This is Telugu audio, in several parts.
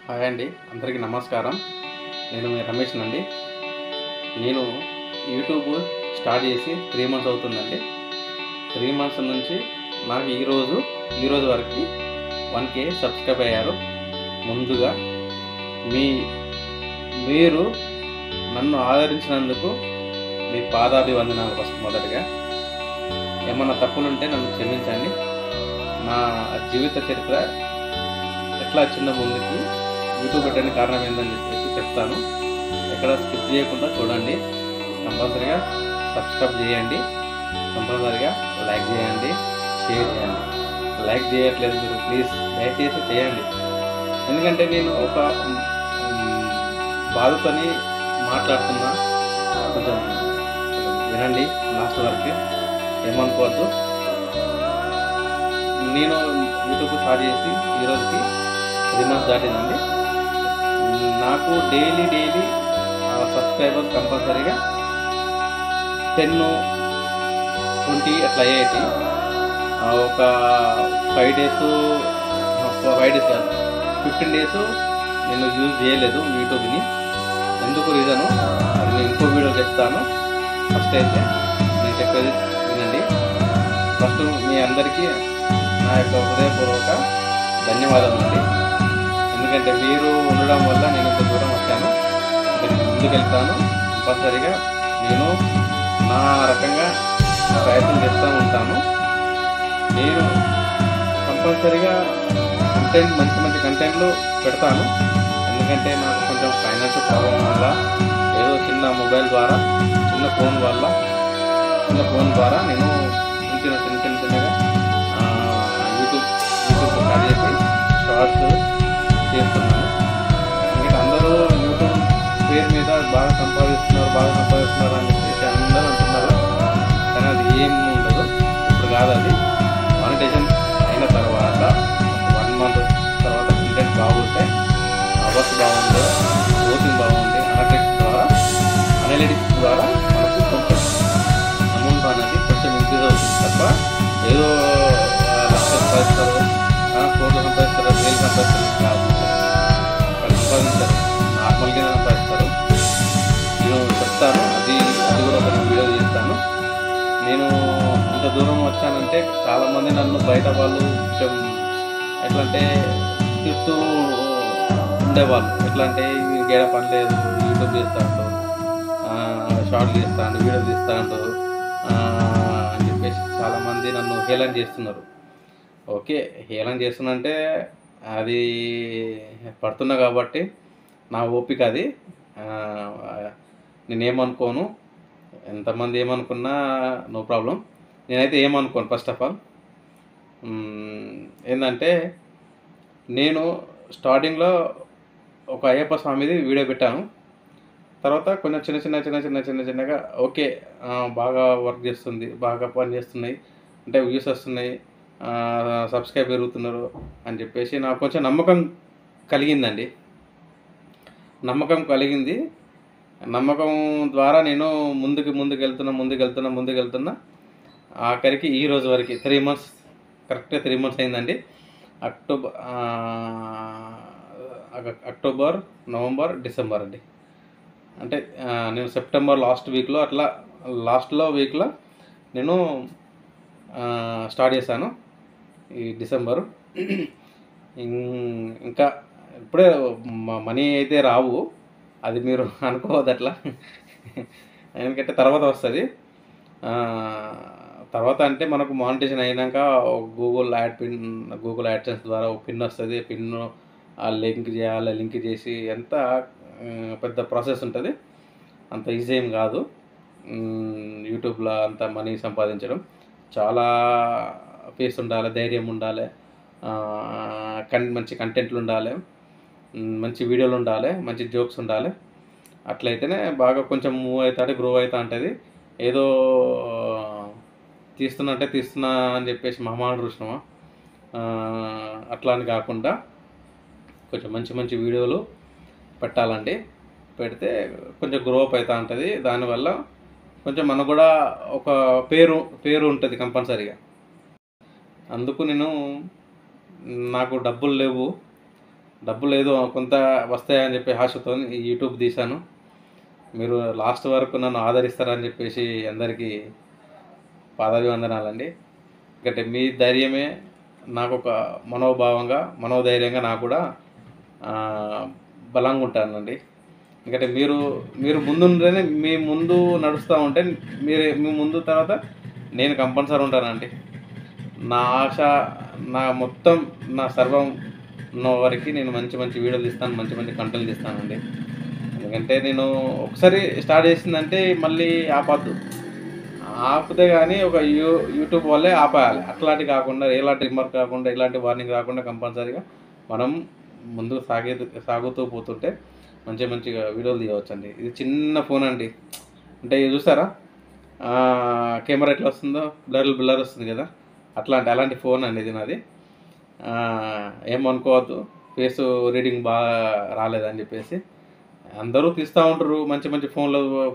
హాయ్ అండి, అందరికీ నమస్కారం. నేను మీ రమేష్ నండి. నేను యూట్యూబ్ స్టార్ట్ చేసి 3 మంత్స్ అవుతుందండి. 3 మంత్స్ నుంచి నాకు ఈరోజు వరకు 1K సబ్స్క్రైబ్ అయ్యారు. ముందుగా మీరు నన్ను ఆదరించినందుకు మీ పాదాభివందనాలు. ఫస్ట్ మొదటగా ఏమన్నా తప్పులుంటే నన్ను క్షమించండి. నా జీవిత చరిత్ర ఎట్లా వచ్చిందో ముందుకి యూట్యూబ్ పెట్టడానికి కారణం ఏందని చెప్పేసి చెప్తాను. ఎక్కడ స్కిప్ చేయకుండా చూడండి. కంపల్సరీగా సబ్స్క్రైబ్ చేయండి, కంపల్సరీగా లైక్ చేయండి, షేర్ చేయండి. లైక్ చేయట్లేదు మీరు, ప్లీజ్ దయచేసి చేయండి. ఎందుకంటే నేను ఒక బాధతోని మాట్లాడుతున్నా, కొంచెం వినండి లాస్ట్ వరకు, ఏమనుకోవద్దు. నేను యూట్యూబ్ స్టార్ట్ చేసి ఈరోజుకి 3 మంత్స్ దాటిందండి. నాకు డైలీ సబ్స్క్రైబర్స్ కంపల్సరీగా 10-20 అట్లా అయ్యేటి. ఒక 5 డేస్ కాదు, 15 డేస్ నేను యూజ్ చేయలేదు యూట్యూబ్ని. ఎందుకు రీజను అది నేను ఇంకో వీడియో చెప్తాను. ఫస్ట్ అయితే నేను చెప్పేది వినండి. ఫస్ట్ మీ అందరికీ నా యొక్క హృదయపూర్వక ధన్యవాదాలు అండి. ఎందుకంటే మీరు ఉండడం వల్ల నేను ఇంత దూరం వచ్చాను. నేను ముందుకెళ్తాను. కంపల్సరీగా నేను నా రకంగా ప్రయత్నం చేస్తూ ఉంటాను. నేను కంపల్సరీగా మంచి కంటెంట్లు పెడతాను. ఎందుకంటే నాకు కొంచెం ఫైనాన్షియల్ ప్రాబ్లం వల్ల ఏదో చిన్న మొబైల్ ద్వారా, చిన్న ఫోన్ ద్వారా నేను చిన్నగా యూట్యూబ్ స్టార్ట్ చేసి షార్ట్స్ చేస్తున్నాను. ఎందుకంటే అందరూ యూట్యూబ్ పేరు మీద బాగా సంపాదిస్తున్నారు అని చెప్పేసి అందరూ అంటున్నారు. కానీ అది ఏం ఉండదు. ఇప్పుడు కాదు, అది మానిటైజేషన్ అయిన తర్వాత 1 మంత్ తర్వాత కంటెంట్ బాగుంటే, అవర్స్ బాగుంటే, ఓటింగ్ బాగుంటే, అనలిటిక్స్ ద్వారా మనకు కొంచెం అమౌంట్ అనేది కొంచెం ఇంక్రీజ్ అవుతుంది తప్ప ఏదో లక్షలు సంపాదిస్తారు, కోట్లు సంపాదిస్తారు, వేలు సంపాదిస్తారు కాదు. సంపాదించారు, నార్మల్గా సంపాదిస్తారు. నేను చెప్తాను, అది కూడా ఒక వీడియో చేస్తాను. నేను ఇంత దూరం వచ్చానంటే చాలామంది నన్ను బయట వాళ్ళు కొంచెం ఎట్లా అంటే తిడుతూ ఉండేవాళ్ళు. ఎట్లా అంటే గేడ పని లేదు, యూట్యూబ్ చేస్తాడు, షార్ట్లు చేస్తాడు, వీడియో తీస్తాడు అని చెప్పేసి చాలామంది నన్ను హేళన చేస్తున్నారు. ఓకే, హేళన చేస్తున్నంటే అది పడుతున్నా కాబట్టి నా ఓపిక అది. నేనేమనుకోను, ఎంతమంది ఏమనుకున్నా నో ప్రాబ్లం. నేనైతే ఏమనుకోను. ఫస్ట్ ఆఫ్ ఆల్ ఏంటంటే, నేను స్టార్టింగ్లో ఒక అయ్యప్ప స్వామిది వీడియో పెట్టాను. తర్వాత కొంచెం చిన్నగా ఓకే, బాగా వర్క్ చేస్తుంది, బాగా పని చేస్తున్నాయి, అంటే వ్యూస్ వస్తున్నాయి, సబ్స్క్రైబ్ పెరుగుతున్నారు అని చెప్పేసి నాకు కొంచెం నమ్మకం కలిగిందండి. నమ్మకం ద్వారా నేను ముందుకెళ్తున్నా. ఆఖరికి ఈ రోజు వరకు 3 మంత్స్, కరెక్ట్గా 3 మంత్స్ అయిందండి. అక్టోబర్, నవంబర్, డిసెంబర్ అండి. అంటే నేను సెప్టెంబర్ లాస్ట్ వీక్లో నేను స్టార్ట్ చేశాను. ఈ డిసెంబరు ఇంకా ఇప్పుడే మనీ అయితే రావు, అది మీరు అనుకోవద్దు అట్లా. ఎందుకంటే తర్వాత వస్తుంది. తర్వాత అంటే మనకు మానిటైజేషన్ అయినాక గూగుల్ యాడ్సెన్స్ ద్వారా ఒక పిన్ వస్తుంది. పిన్ లింక్ చేసి ఎంత పెద్ద ప్రాసెస్ ఉంటుంది. అంత ఈజీ ఏం కాదు యూట్యూబ్లో అంత మనీ సంపాదించడం. చాలా ఫేస్ ఉండాలి, ధైర్యం ఉండాలి, మంచి కంటెంట్లు ఉండాలి, మంచి వీడియోలు ఉండాలి, మంచి జోక్స్ ఉండాలి. అట్లయితేనే బాగా కొంచెం మూవ్ అవుతుంది, గ్రో అవుతూ ఉంటుంది. ఏదో తీస్తున్నా అని చెప్పేసి మహమాడు చూసినామా అట్లా అని కాకుండా కొంచెం మంచి వీడియోలు పెట్టాలండి. పెడితే కొంచెం గ్రో అప్ అవుతూ ఉంటుంది. దానివల్ల కొంచెం మనకు కూడా ఒక పేరు ఉంటుంది కంపల్సరీగా. అందుకు నాకు డబ్బులు లేవు, డబ్బులు ఏదో కొంత వస్తాయని చెప్పి ఆశతో ఈ యూట్యూబ్ తీశాను. మీరు లాస్ట్ వరకు నన్ను ఆదరిస్తారని చెప్పేసి అందరికీ పాదాభివందనాలండి. ఎందుకంటే మీ ధైర్యమే నాకు ఒక మనోధైర్యంగా నాకు కూడా బలంగా ఉంటానండి. ఎందుకంటే మీరు ముందుంటేనే మీ ముందు నడుస్తూ ఉంటే మీ ముందు తర్వాత నేను కంపల్సరీ ఉంటానండి. నా ఆశ, నా మొత్తం, నా సర్వం ఉన్న వరకు నేను మంచి మంచి వీడియోలు తీస్తాను, మంచి మంచి కంటెంట్ తీస్తానండి. ఎందుకంటే నేను ఒకసారి స్టార్ట్ చేసిందంటే మళ్ళీ ఆపితే కానీ ఒక యూట్యూబ్ వల్లే ఆపేయాలి. అట్లాంటి కాకుండా, ఎలాంటి రిమార్క్ కాకుండా, ఎలాంటి వార్నింగ్ రాకుండా కంపల్సరీగా మనం ముందుకు సాగుతూ పోతుంటే మంచిగా వీడియోలు తీయవచ్చండి. ఇది చిన్న ఫోన్ అండి. అంటే ఇది చూసారా కెమెరా ఎట్లా వస్తుందో, బ్లర్ వస్తుంది కదా, అలాంటి ఫోన్ అండి ఇది నాది. ఏమనుకోవద్దు, ఫేస్ రీడింగ్ బాగా రాలేదని చెప్పేసి. అందరూ తీస్తూ ఉంటారు, మంచి మంచి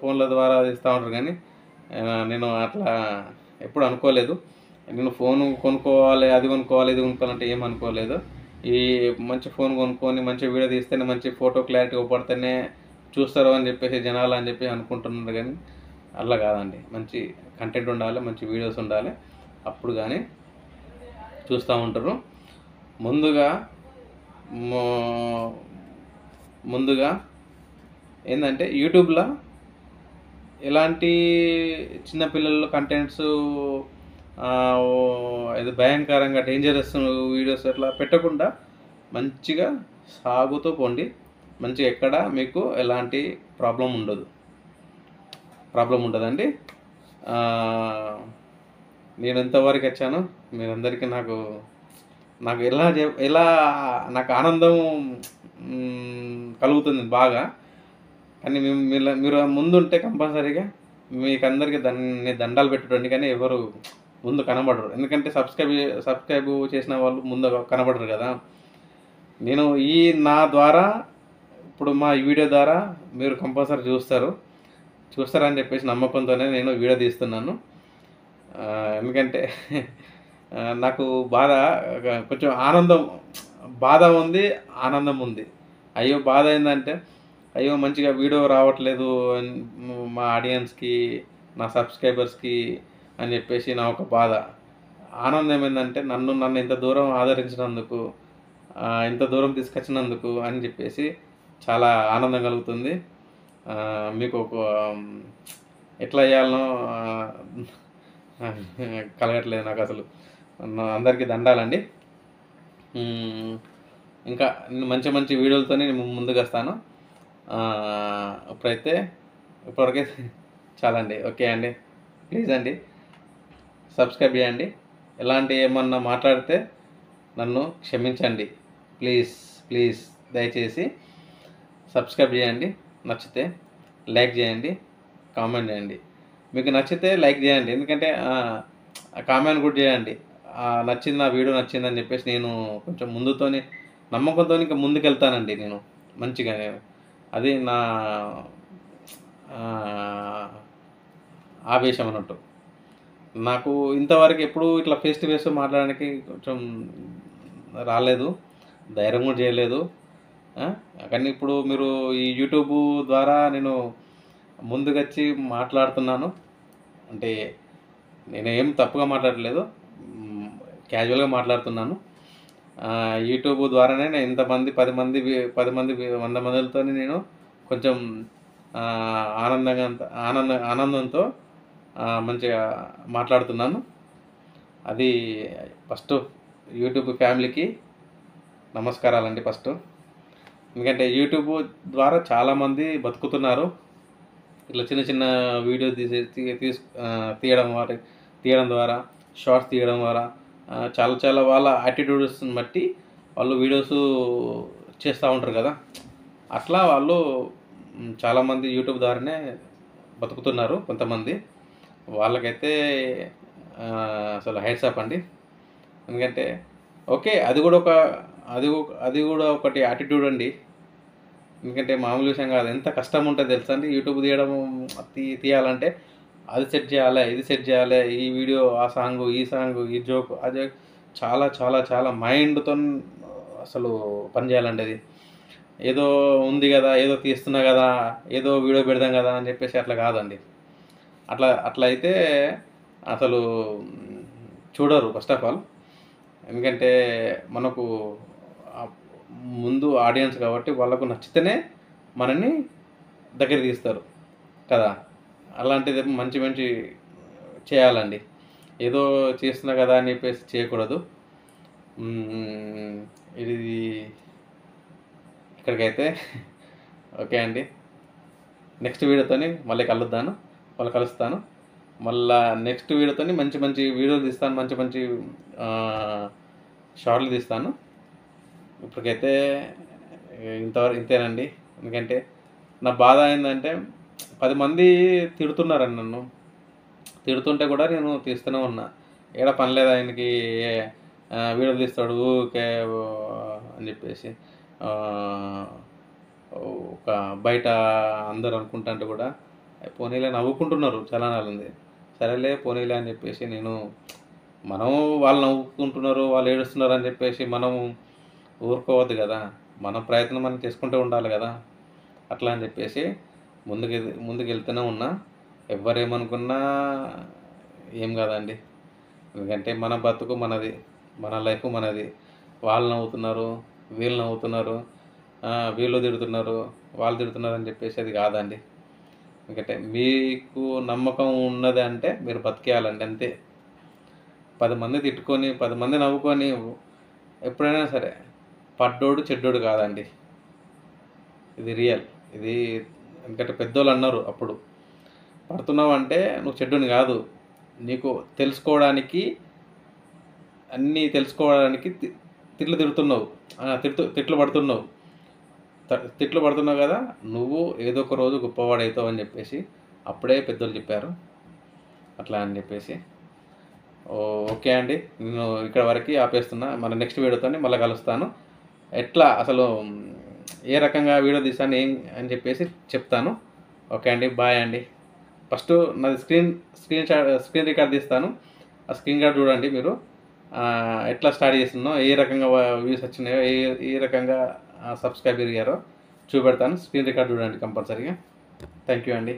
ఫోన్ల ద్వారా తీస్తూ ఉంటారు, కానీ నేను అట్లా ఎప్పుడు అనుకోలేదు. నేను ఫోన్ కొనుక్కోవాలి, అది కొనుక్కోవాలి, ఇది కొనుక్కోవాలంటే ఏం అనుకోలేదు. ఈ మంచి ఫోన్ కొనుక్కొని మంచి వీడియో తీస్తేనే, మంచి ఫోటో క్లారిటీ పడితేనే చూస్తారు అని చెప్పేసి జనాలు అని చెప్పి అనుకుంటున్నారు, కానీ అట్లా కాదండి. మంచి కంటెంట్ ఉండాలి, మంచి వీడియోస్ ఉండాలి, అప్పుడు కానీ చూస్తూ ఉంటారు. ముందుగా ఏంటంటే యూట్యూబ్లో ఎలాంటి చిన్నపిల్లల కంటెంట్స్ ఇది భయంకరంగా డేంజరస్ వీడియోస్ అట్లా పెట్టకుండా మంచిగా సాగుతూ పోండి. మంచిగా ఎక్కడ మీకు ఎలాంటి ప్రాబ్లం ఉండదండి. నేను ఎంతవరకు వచ్చాను మీరందరికీ నాకు ఎలా నాకు ఆనందం కలుగుతుంది బాగా. కానీ మీరు ముందుంటే కంపల్సరీగా మీకు అందరికీ దండాలు పెట్టండి, కానీ ఎవరు ముందు కనబడరు. ఎందుకంటే సబ్స్క్రైబ్ చేసిన వాళ్ళు ముందు కనబడరు కదా. నేను నా ద్వారా ఇప్పుడు మా వీడియో ద్వారా మీరు కంపల్సరీ చూస్తారని చెప్పేసి నమ్మకంతోనే నేను వీడియో తీస్తున్నాను. ఎందుకంటే నాకు కొంచెం బాధ ఉంది, ఆనందం ఉంది. బాధ ఏంటంటే మంచిగా వీడియో రావట్లేదు మా ఆడియన్స్కి, నా సబ్స్క్రైబర్స్కి అని చెప్పేసి నా ఒక బాధ. ఆనందం ఏంటంటే నన్ను ఇంత దూరం ఆదరించినందుకు, ఇంత దూరం తీసుకొచ్చినందుకు అని చెప్పేసి చాలా ఆనందం కలుగుతుంది. మీకు ఒక ఎట్లా చేయాలనో కలగట్లేదు నాకు అసలు. అందరికీ దండాలండి. ఇంకా మంచి మంచి వీడియోలతోనే నేను ముందుకు వస్తాను. ఇప్పటివరకైతే చాలండి. ఓకే అండి, ప్లీజ్ అండి సబ్స్క్రైబ్ చేయండి. ఏమన్నా మాట్లాడితే నన్ను క్షమించండి. ప్లీజ్ దయచేసి సబ్స్క్రైబ్ చేయండి. నచ్చితే లైక్ చేయండి, కామెంట్ చేయండి. మీకు నచ్చితే లైక్ చేయండి, ఎందుకంటే కామెంట్ కూడా చేయండి. నా వీడియో నచ్చిందని చెప్పేసి నేను కొంచెం నమ్మకంతో ఇంకా ముందుకెళ్తానండి. నేను మంచిగా అది నా ఆవేశం అన్నట్టు. నాకు ఇంతవరకు ఎప్పుడు ఇట్లా ఫేస్ టు ఫేస్ మాట్లాడడానికి కొంచెం రాలేదు, ధైర్యం కూడా చేయలేదు. కానీ ఇప్పుడు మీరు ఈ యూట్యూబ్ ద్వారా నేను ముందుకొచ్చి మాట్లాడుతున్నాను. అంటే నేను ఏం తప్పుగా మాట్లాడలేదు, క్యాజువల్గా మాట్లాడుతున్నాను. యూట్యూబ్ ద్వారానే నేను ఇంతమంది 10 మంది 100 మందితో నేను కొంచెం ఆనందంతో మంచిగా మాట్లాడుతున్నాను. అది ఫస్ట్ యూట్యూబ్ ఫ్యామిలీకి నమస్కారాలండి ఫస్ట్. ఎందుకంటే యూట్యూబ్ ద్వారా చాలామంది బతుకుతున్నారు. ఇట్లా చిన్న చిన్న వీడియో తీయడం ద్వారా, షార్ట్స్ తీయడం ద్వారా చాలా వాళ్ళ యాటిట్యూడ్స్ని బట్టి వాళ్ళు వీడియోస్ చేస్తూ ఉంటారు కదా. అట్లా వాళ్ళు చాలామంది యూట్యూబ్ ద్వారానే బతుకుతున్నారు. కొంతమంది వాళ్ళకైతే అసలు హెడ్స్ అప్ అండి. ఎందుకంటే ఓకే, అది కూడా ఒకటి యాటిట్యూడ్ అండి. ఎందుకంటే మామూలు విషయం కాదు, ఎంత కష్టం ఉంటుంది తెలుసా అండి. యూట్యూబ్ తీయాలంటే అది సెట్ చేయాలి, ఇది సెట్ చేయాలి, ఈ వీడియో, ఆ సాంగ్, ఈ జోక్, అది చాలా చాలా చాలా మైండ్తో అసలు పని చేయాలండి అది. ఏదో ఉంది కదా, ఏదో తీస్తున్నా కదా, ఏదో వీడియో పెడదాం కదా అని చెప్పేసి అట్లా కాదండి. అట్లా అయితే అసలు చూడరు ఫస్ట్ ఆఫ్ ఆల్. ఎందుకంటే మనకు ఆహ్, ముందు ఆడియన్స్ కాబట్టి వాళ్ళకు నచ్చితేనే మనల్ని దగ్గరికి తీస్తారు కదా! అలాంటిది మంచి మంచి చేయాలండి. ఏదో చేస్తున్నా కదా అని చెప్పేసి చేయకూడదు. హ్మ్. ఇది ఇక్కడికైతే ఓకే అండి. నెక్స్ట్ వీడియోతోని మళ్ళీ కలుస్తాను. మళ్ళా నెక్స్ట్ వీడియోతోని మంచి మంచి వీడియోలు తీస్తాను. మంచి మంచి షార్ట్‌లు తీస్తాను. ఇప్పటికైతే ఇంతేనండి. ఎందుకంటే నా బాధ ఏందంటే 10 మంది తిడుతున్నారండి నన్ను. తిడుతుంటే కూడా నేను తీస్తూనే ఉన్నా. ఏడ పని లేదా ఆయనకి, వీడియోలు తీస్తాడు ఊకే అని చెప్పేసి. ఆహ్, ఒక బయట అందరూ అనుకుంటుంటే కూడా పోనీలే నవ్వుకుంటున్నారు చలానాలుంది. సరేలే పోనీలే అని చెప్పేసి నేను, మనం వాళ్ళు నవ్వుకుంటున్నారు, వాళ్ళు ఏడుస్తున్నారు అని చెప్పేసి మనం ఊరుకోవద్దు కదా! మన ప్రయత్నం మనం చేసుకుంటూ ఉండాలి కదా! అట్లా అని చెప్పేసి ముందుకెళ్తూనే ఉన్నా. ఎవ్వరేమనుకున్నా ఏం కాదండి. ఎందుకంటే మన బతుకు మనది. మన లైఫ్ మనది. వాళ్ళు నవ్వుతున్నారు, వీళ్ళు నవ్వుతున్నారు, వీళ్ళు తిడుతున్నారు, వాళ్ళు తిడుతున్నారు అని చెప్పేసి అది కాదండి. ఎందుకంటే మీకు నమ్మకం ఉన్నది అంటే మీరు బతికేయాలండి అంతే. 10 మంది తిట్టుకొని, 10 మంది నవ్వుకొని ఎప్పుడైనా సరే పడ్డోడు చెడ్డోడు కాదండి. ఇది రియల్. ఇది ఎందుకంటే పెద్దోళ్ళు అన్నారు అప్పుడు, పడుతున్నావంటే నువ్వు చెడ్డోని కాదు. నీకు తెలుసుకోవడానికి, అన్నీ తెలుసుకోవడానికి తిట్లు తిడుతున్నావు. తిట్లు పడుతున్నావు. తిట్లు పడుతున్నావు కదా! నువ్వు ఏదో ఒక రోజు గొప్పవాడవుతావు అని చెప్పేసి అప్పుడే పెద్దోళ్ళు చెప్పారు. అట్లా అని చెప్పేసి ఓకే అండి. నేను ఇక్కడ వరకి ఆపేస్తున్నా. మన నెక్స్ట్ వీడియోతోని మళ్ళీ కలుస్తాను. ఎట్లా అసలు ఏ రకంగా వీడియో తీసాను ఏం అని చెప్పేసి చెప్తాను. ఓకే అండి. బాయ్ అండి. ఫస్ట్ నాది స్క్రీన్ రికార్డ్ తీస్తాను. ఆ స్క్రీన్ రికార్డ్ చూడండి మీరు. ఎట్లా స్టార్ట్ చేస్తున్నానో, ఏ రకంగా వ్యూస్ వచ్చినాయో, ఏ రకంగా సబ్స్క్రైబ్ పెరిగారో చూపెడతాను. స్క్రీన్ రికార్డ్ చూడండి కంపల్సరీగా. థ్యాంక్ యూ అండి.